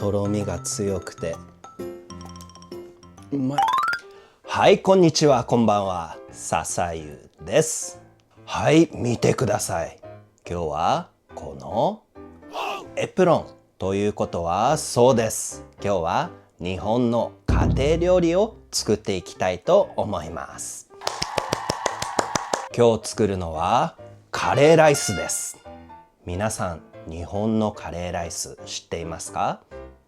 とろみが強くてうまい。はい、こんにちは、こんばんは、笹湯です。はい、見てください。今日はこのエプロンということは、そうです、今日は日本の家庭料理を作っていきたいと思います。今日作るのはカレーライスです。皆さん、日本のカレーライス知っていますか？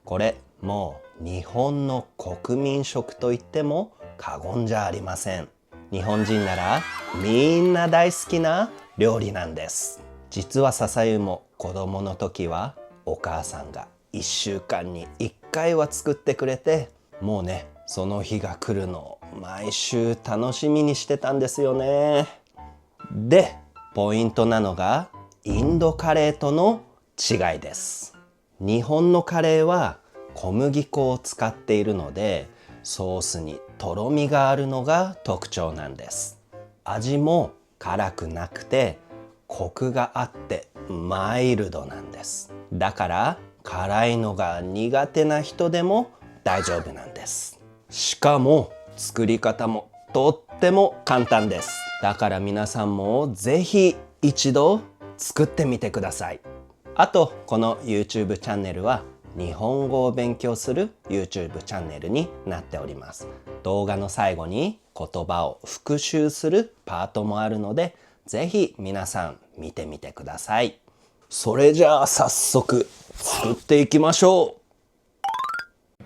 これもう日本の国民食と言っても過言じゃありません。日本人ならみんな大好きな料理なんです。実は笹湯も子供の時はお母さんが1週間に1回は作ってくれて、もうね、その日が来るのを毎週楽しみにしてたんですよね。で、ポイントなのがインドカレーとの違いです。日本のカレーは小麦粉を使っているので、ソースにとろみがあるのが特徴なんです。味も辛くなくてコクがあってマイルドなんです。だから辛いのが苦手な人でも大丈夫なんです。しかも作り方もとっても簡単です。だから皆さんもぜひ一度作ってみてください。あと、この YouTube チャンネルは日本語を勉強する YouTube チャンネルになっております。動画の最後に言葉を復習するパートもあるので、ぜひ皆さん見てみてください。それじゃあ早速作っていきましょう。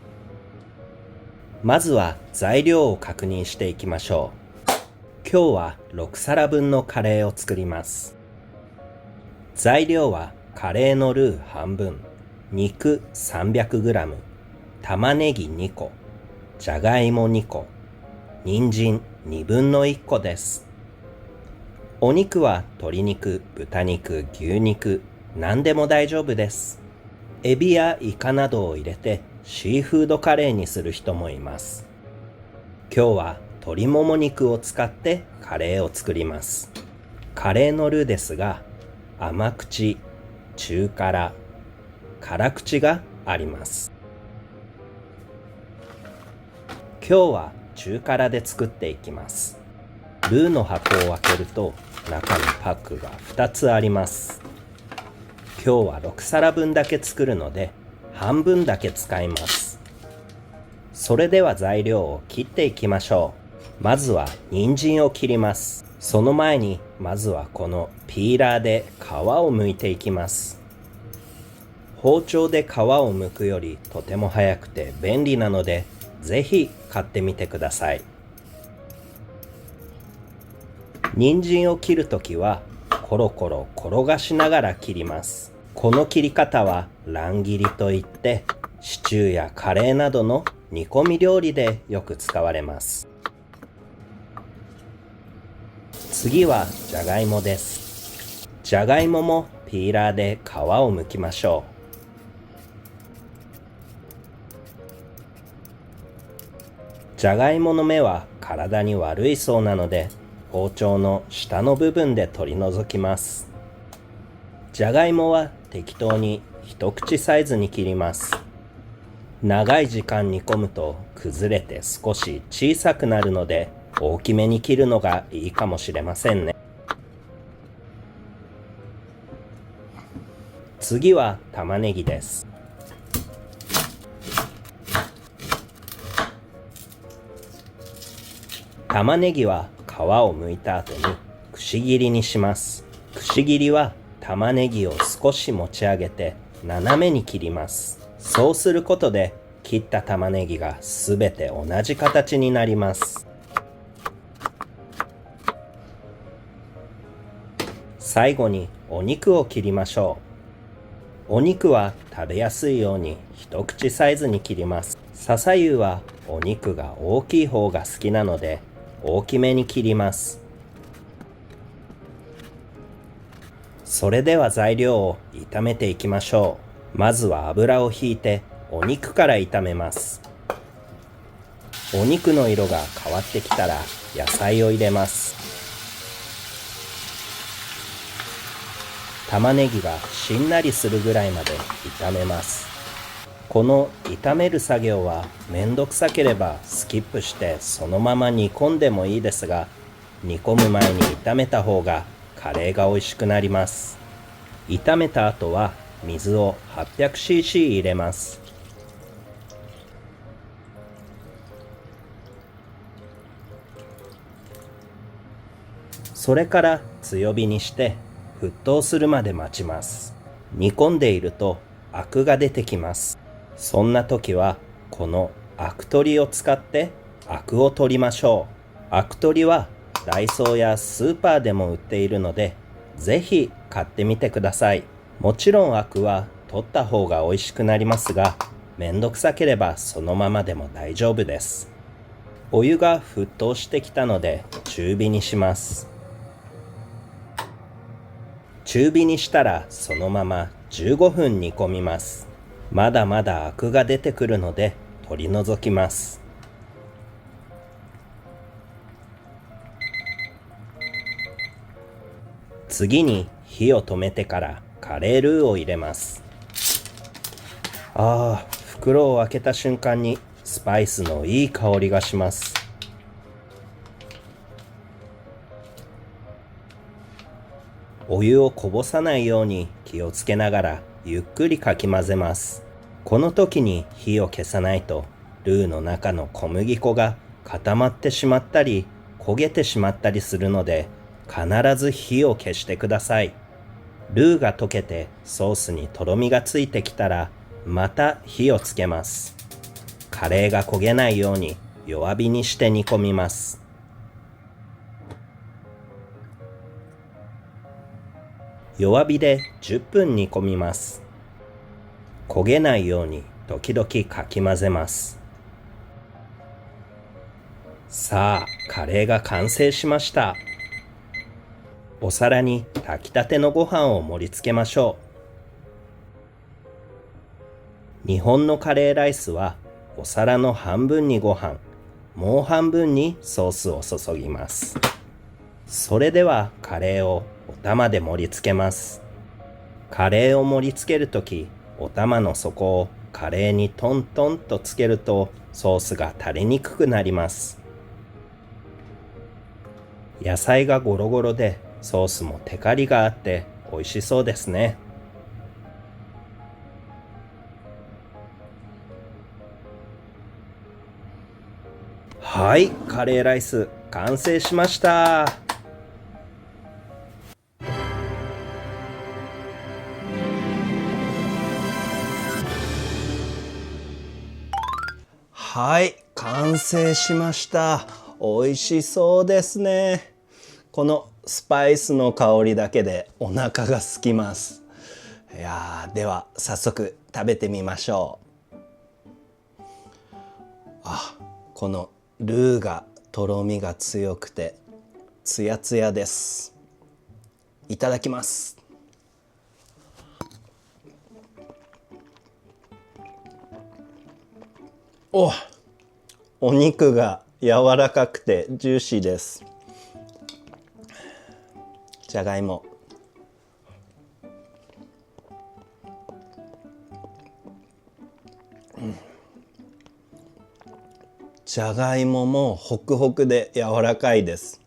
まずは材料を確認していきましょう。今日は6皿分のカレーを作ります。材料はカレーのルー半分、肉 300g、玉ねぎ2個、じゃがいも2個、人参1/2分の1個です。お肉は鶏肉、豚肉、牛肉、何でも大丈夫です。エビやイカなどを入れてシーフードカレーにする人もいます。今日は鶏もも肉を使ってカレーを作ります。カレーのルーですが、甘口、中辛、辛口があります。今日は中辛で作っていきます。ルーの箱を開けると中にパックが2つあります。今日は6皿分だけ作るので半分だけ使います。それでは材料を切っていきましょう。まずは人参を切ります。その前にまずはこのピーラーで皮を剥いていきます。包丁で皮を剥くよりとても早くて便利なので、ぜひ買ってみてください。人参を切るときはコロコロ転がしながら切ります。この切り方は乱切りといって、シチューやカレーなどの煮込み料理でよく使われます。次はじゃがいもです。じゃがいももピーラーで皮を剥きましょう。じゃがいもの芽は体に悪いそうなので、包丁の下の部分で取り除きます。じゃがいもは適当に一口サイズに切ります。長い時間煮込むと崩れて少し小さくなるので、大きめに切るのがいいかもしれませんね。次は玉ねぎです。玉ねぎは皮を剥いた後にくし切りにします。くし切りは玉ねぎを少し持ち上げて斜めに切ります。そうすることで切った玉ねぎがすべて同じ形になります。最後にお肉を切りましょう。お肉は食べやすいように一口サイズに切ります。笹湯はお肉が大きい方が好きなので大きめに切ります。それでは材料を炒めていきましょう。まずは油をひいてお肉から炒めます。お肉の色が変わってきたら野菜を入れます。玉ねぎがしんなりするぐらいまで炒めます。この炒める作業はめんどくさければスキップしてそのまま煮込んでもいいですが、煮込む前に炒めた方がカレーが美味しくなります。炒めた後は水を 800cc 入れます。それから強火にして沸騰するまで待ちます。煮込んでいるとアクが出てきます。そんな時はこのアク取りを使ってアクを取りましょう。アク取りはダイソーやスーパーでも売っているので、ぜひ買ってみてください。もちろんアクは取った方が美味しくなりますが、めんどくさければそのままでも大丈夫です。お湯が沸騰してきたので中火にします。中火にしたらそのまま15分煮込みます。まだまだアクが出てくるので取り除きます。次に火を止めてからカレールーを入れます。袋を開けた瞬間にスパイスのいい香りがします。お湯をこぼさないように気をつけながらゆっくりかき混ぜます。この時に火を消さないとルーの中の小麦粉が固まってしまったり焦げてしまったりするので、必ず火を消してください。ルーが溶けてソースにとろみがついてきたらまた火をつけます。カレーが焦げないように弱火にして煮込みます。弱火で10分煮込みます。焦げないように時々かき混ぜます。さあ、カレーが完成しました。お皿に炊きたてのご飯を盛り付けましょう。日本のカレーライスはお皿の半分にご飯、もう半分にソースを注ぎます。それではカレーをお玉で盛り付けます。カレーを盛り付けるとき、お玉の底をカレーにトントンとつけるとソースが垂れにくくなります。野菜がゴロゴロでソースもテカリがあって美味しそうですね。はい、カレーライス完成しました。はい、完成しました。美味しそうですね。このスパイスの香りだけでお腹が空きます。では早速食べてみましょう。このルーがとろみが強くてツヤツヤです。いただきます。お肉が柔らかくてジューシーです。じゃがいも、じゃがいももホクホクで柔らかいです。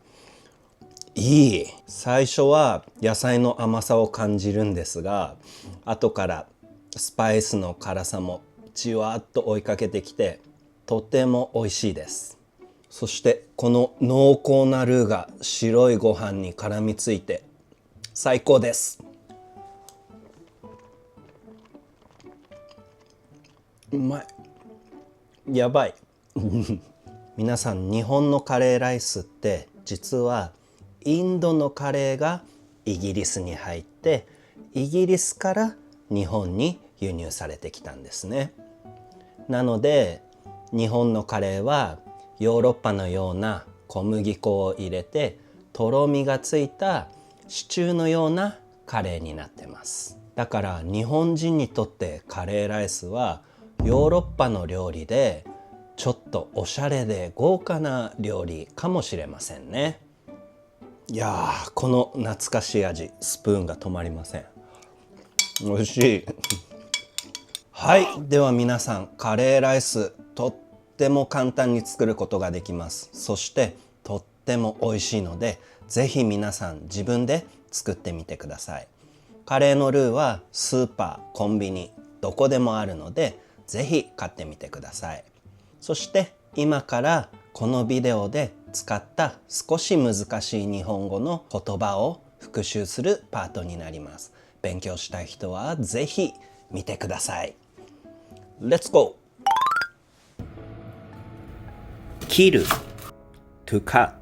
最初は野菜の甘さを感じるんですが、後からスパイスの辛さもじわっと追いかけてきて、とても美味しいです。そしてこの濃厚なルーが白いご飯に絡みついて最高です。うまい。やばい。皆さん、日本のカレーライスって実はインドのカレーがイギリスに入ってイギリスから日本に輸入されてきたんですね。なので日本のカレーはヨーロッパのような小麦粉を入れてとろみがついたシチューのようなカレーになってます。だから日本人にとってカレーライスはヨーロッパの料理でちょっとおしゃれで豪華な料理かもしれませんね。この懐かしい味、スプーンが止まりません。美味しい。はい、では皆さん、カレーライスとっても簡単に作ることができます。そしてとっても美味しいので、ぜひ皆さん自分で作ってみてください。カレーのルーはスーパー、コンビニ、どこでもあるので、ぜひ買ってみてください。そして今からこのビデオで使った少し難しい日本語の言葉を復習するパートになります。勉強したい人はぜひ見てください。Let's go! 切る to cut。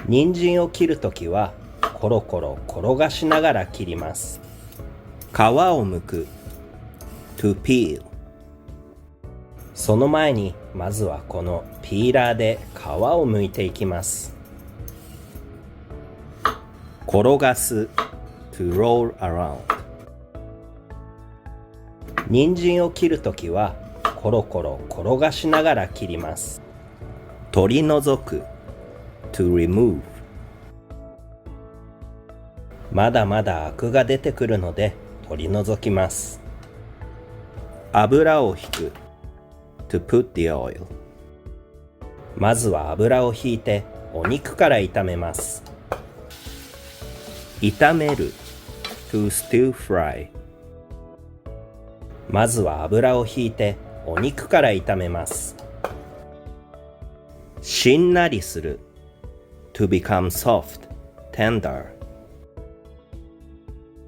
人参を切るときはコロコロ転がしながら切ります。皮を剥く to peel。 その前にまずはこのピーラーで皮を剥いていきます。転がす to roll around。 人参を切るときはコロコロ転がしながら切ります。取り除く to remove。 まだまだアクが出てくるので取り除きます。油をひく to put the oil。 まずは油をひいてお肉から炒めます。炒める to stir fry。 まずは油をひいてお肉から炒めます。しんなりする to become soft, tender。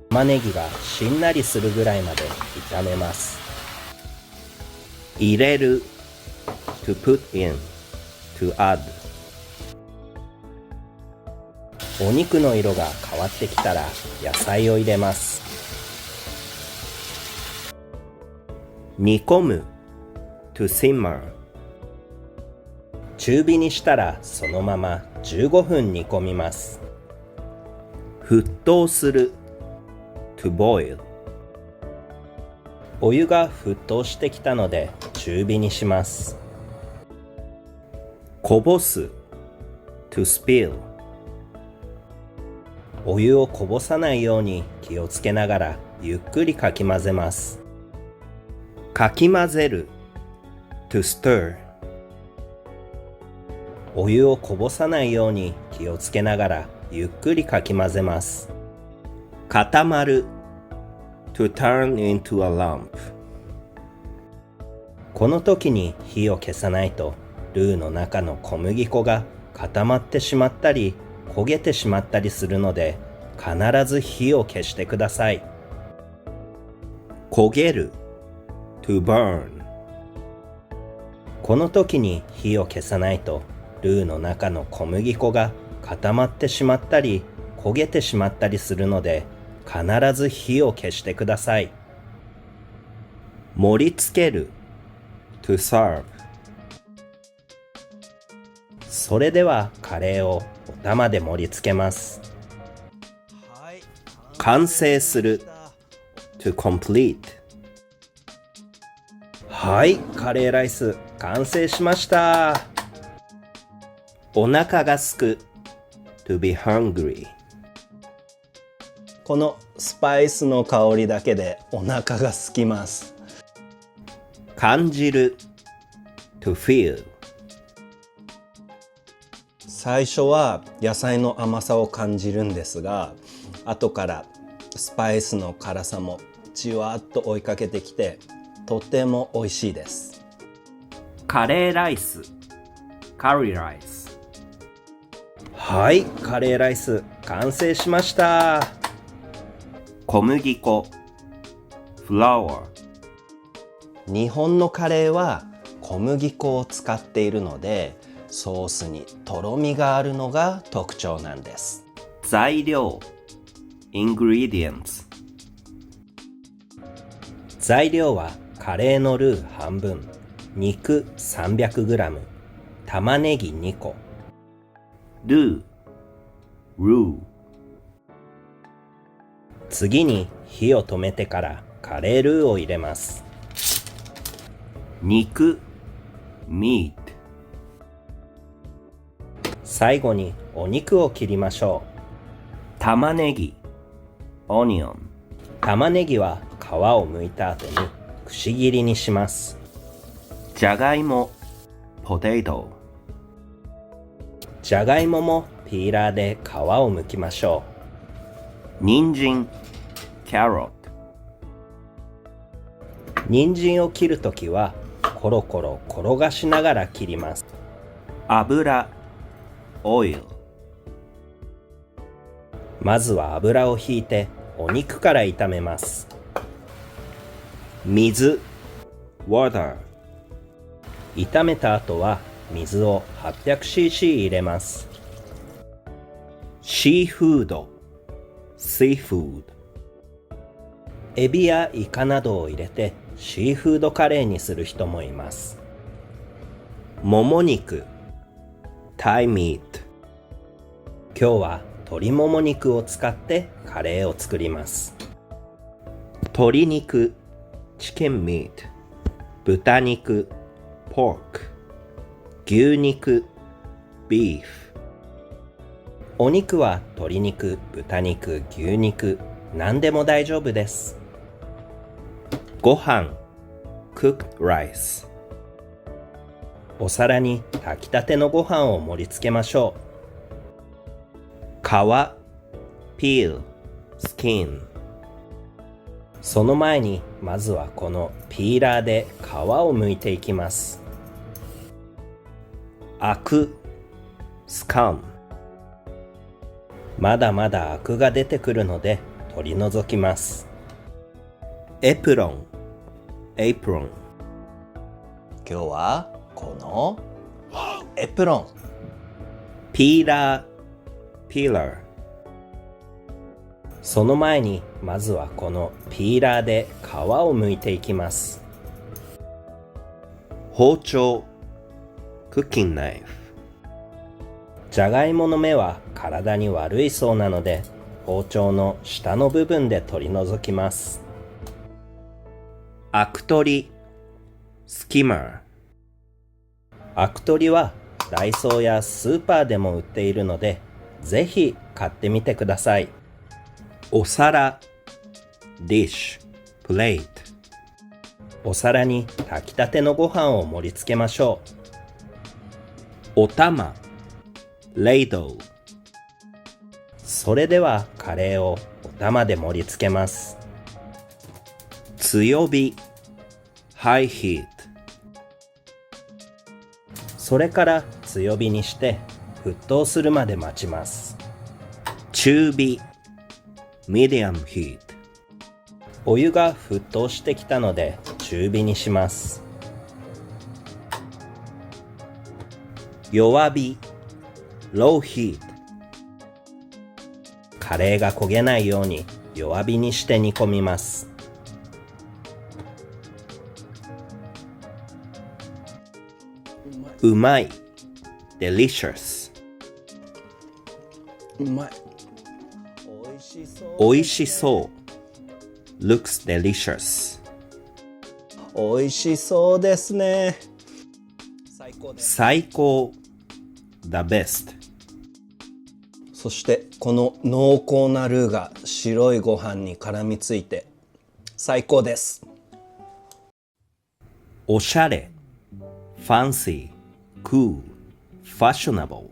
玉ねぎがしんなりするぐらいまで炒めます。入れる to put in, to add。 お肉の色が変わってきたら野菜を入れます。煮込む to simmer。 中火にしたらそのまま15分煮込みます。沸騰する to boil。 お湯が沸騰してきたので中火にします。こぼす to spill。 お湯をこぼさないように気をつけながらゆっくりかき混ぜます。かき混ぜる to stir。 お湯をこぼさないように気をつけながらゆっくりかき混ぜます。固まる to turn into a lump。 この時に火を消さないとルーの中の小麦粉が固まってしまったり焦げてしまったりするので、必ず火を消してください。焦げる to burn。 この時に火を消さないとルーの中の小麦粉が固まってしまったり焦げてしまったりするので、必ず火を消してください。盛り付ける to serve。 それではカレーをお玉で盛り付けます。完成する to complete。 はい、カレーライス完成しました。お腹がすく to be hungry。 このスパイスの香りだけでお腹がすきます。感じる to feel。 最初は野菜の甘さを感じるんですが、後からスパイスの辛さもじわっと追いかけてきて、とても美味しいです。カレーライス、カリーライス。はい、カレーライス完成しました。小麦粉、フラワー。日本のカレーは小麦粉を使っているので、ソースにとろみがあるのが特徴なんです。材料、ingredients。 材料はカレーのルー半分、肉 300g、 玉ねぎ2個、ルー。次に火を止めてからカレールーを入れます。肉、meat。最後にお肉を切りましょう。玉ねぎ、オニオン。玉ねぎは皮皮を剥いた後にくし切りにします。じゃがいも、ポテト。じゃがいももピーラーで皮を剥きましょう。人参、キャロット。人参を切るときはコロコロ転がしながら切ります。油、オイル。まずは油をひいてお肉から炒めます。水、water。炒めた後は水を 800cc 入れます。シーフード、seafood。エビやイカなどを入れてシーフードカレーにする人もいます。もも肉、タイミート。今日は鶏もも肉を使ってカレーを作ります。鶏肉、チキンミート。豚肉、ポーク。牛肉、ビーフ。お肉は鶏肉、豚肉、牛肉、何でも大丈夫です。ご飯、cooked rice。お皿に炊きたてのご飯を盛り付けましょう。皮、peel、skin。その前にまずはこのピーラーで皮を剥いていきます。アク、スカム。まだまだアクが出てくるので取り除きます。エプロン、エプロン。今日はこのエプロン。ピーラー、ピーラー。その前にまずはこのピーラーで皮を剥いていきます。包丁、クッキングナイフ。じゃがいもの芽は体に悪いそうなので包丁の下の部分で取り除きます。アク取り、スキマー。アク取りはダイソーやスーパーでも売っているのでぜひ買ってみてください。お皿、ディッシュ、プレート。お皿に炊きたてのご飯を盛り付けましょう。お玉、レイドル。それではカレーをお玉で盛り付けます。強火、ハイヒート。それから強火にして沸騰するまで待ちます。中火、ミディアムヒート。お湯が沸騰してきたので中火にします。弱火、ローヒート。カレーが焦げないように弱火にして煮込みます。うまい、delicious。うまい。おいしそう、looks delicious。おいしそうですね。最高、the best。そしてこの濃厚なルーが白いご飯に絡みついて最高です。おしゃれ、fancy、cool、fashionable。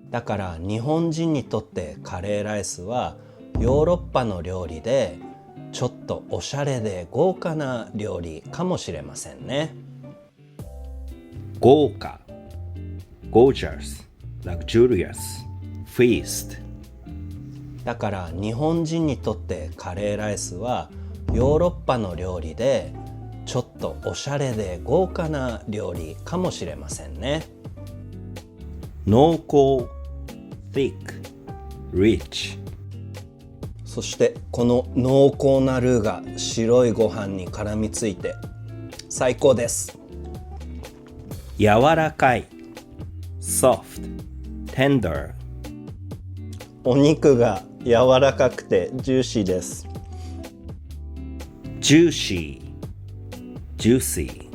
だから日本人にとってカレーライスはヨーロッパの料理でちょっとおしゃれで豪華な料理かもしれませんね。豪華、gorgeous、luxurious、feast。だから日本人にとってカレーライスはヨーロッパの料理でちょっとおしゃれで豪華な料理かもしれませんね。濃厚、thick、rich。そしてこの濃厚なルーが白いご飯に絡みついて最高です。柔らかい、soft、tender。お肉が柔らかくてジューシーです。ジューシー、juicy。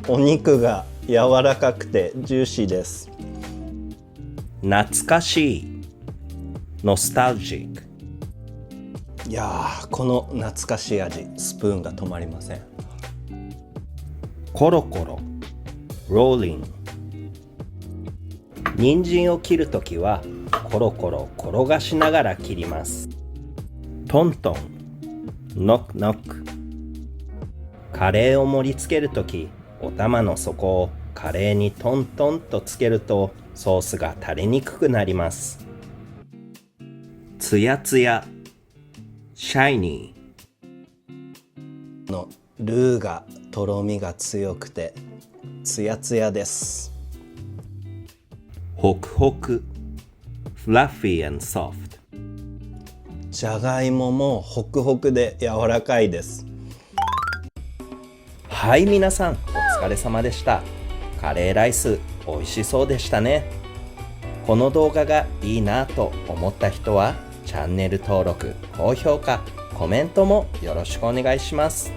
お肉が柔らかくてジューシーです。懐かしい、ノスタルジック。いやー、この懐かしい味、スプーンが止まりません。コロコロ、ローリング。人参を切るときはコロコロ転がしながら切ります。トントン、ノックノック。カレーを盛り付けるとき、お玉の底をカレーにトントンとつけるとソースが垂れにくくなります。ツヤツヤ、シャイニーのルーがとろみが強くてツヤツヤです。ホクホク、フラッフィー&ソフト。じゃがいももホクホクで柔らかいです。はい、皆さんお疲れ様でした。カレーライス美味しそうでしたね。この動画がいいなと思った人はチャンネル登録、高評価、コメントもよろしくお願いします。